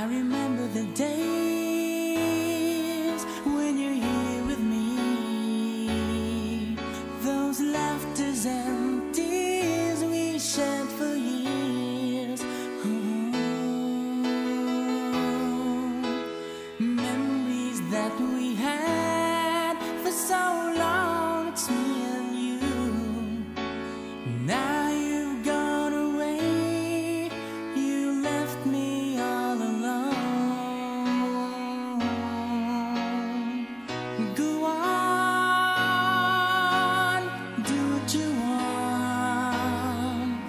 remember the days when you're here with me, those laughters and tears we shared for years. Memories that we had for so long, it's me and you. Now you've gone away, you left me all alone. Go on, do what you want,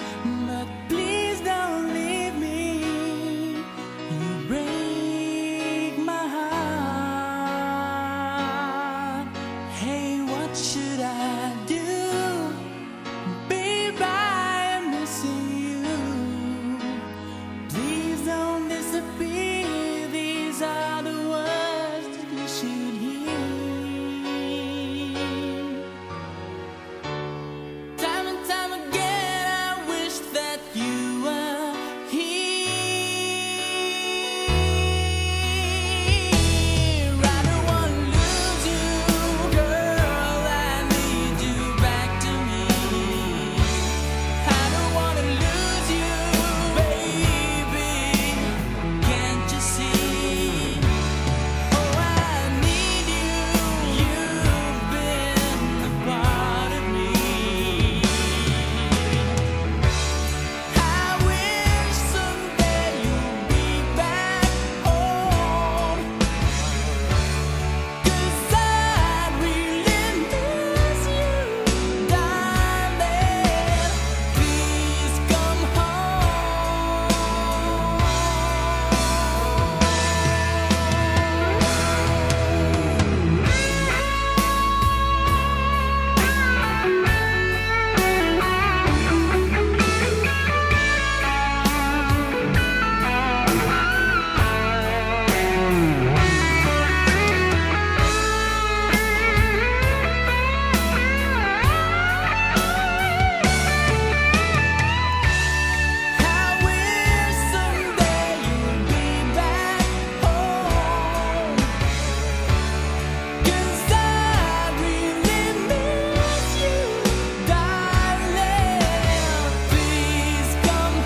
but please don't leave me. You break my heart. Hey, what should I do? Babe, I am missing you. Please don't disappear. These are the words that you should hear. Time and time again, I wish that you were here. I don't want to lose you, girl. I need you back to me. I don't want to lose you, baby. Can't you see? Oh, I need you. You've been a part of me. I wish someday you'll be back home, 'cause I really miss you, darling. Please come I wish someday you'll be back home, 'cause I really miss you, darling. Please come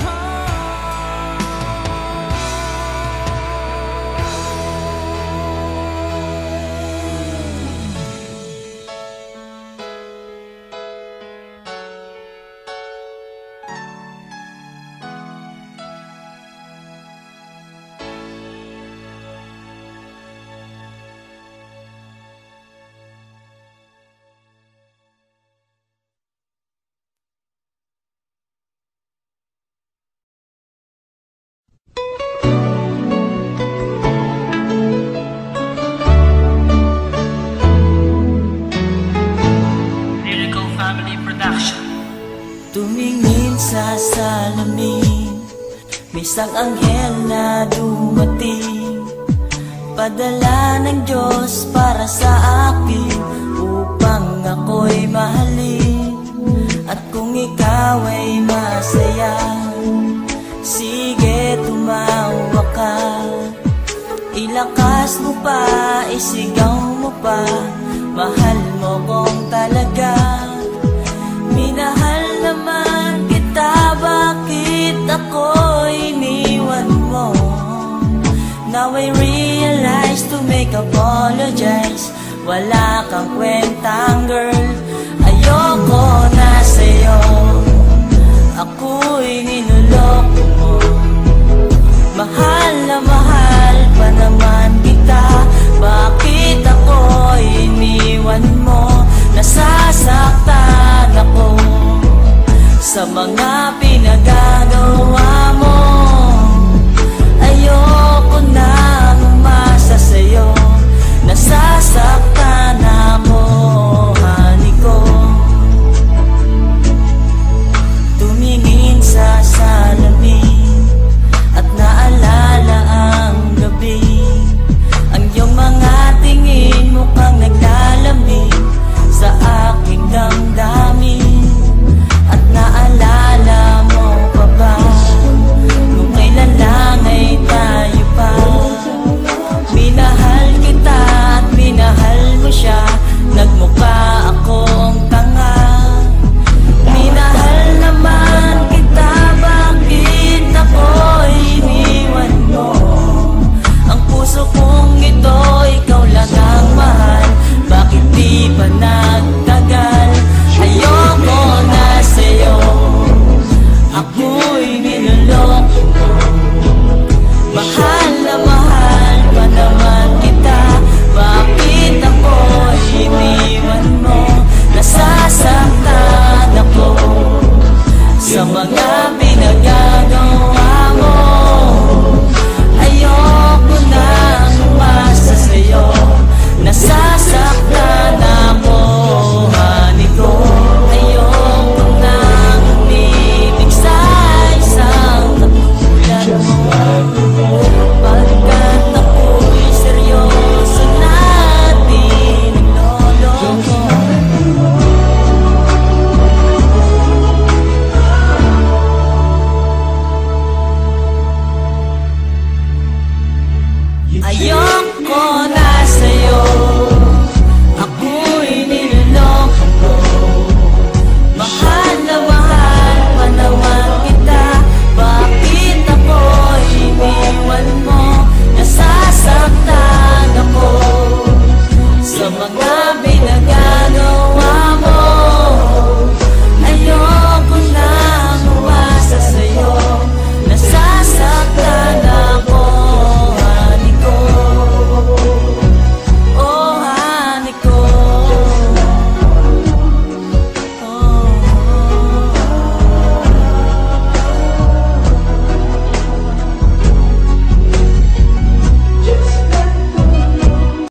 Lyrical Family Production. tumingin sa salamin, may isang anghel na dumating, padala ng Diyos para sa akin, upang ako'y mahalin. At kung ikaw ay masaya, sige tumawa ka, ilakas mo pa, isigaw mo pa, mahal mo kong talaga. Minahal naman kita, bakit ako iniwan mo? Now I realize to make apologize, wala kang kwentang girl, ayoko na sa'yo. Ako'y ninuloko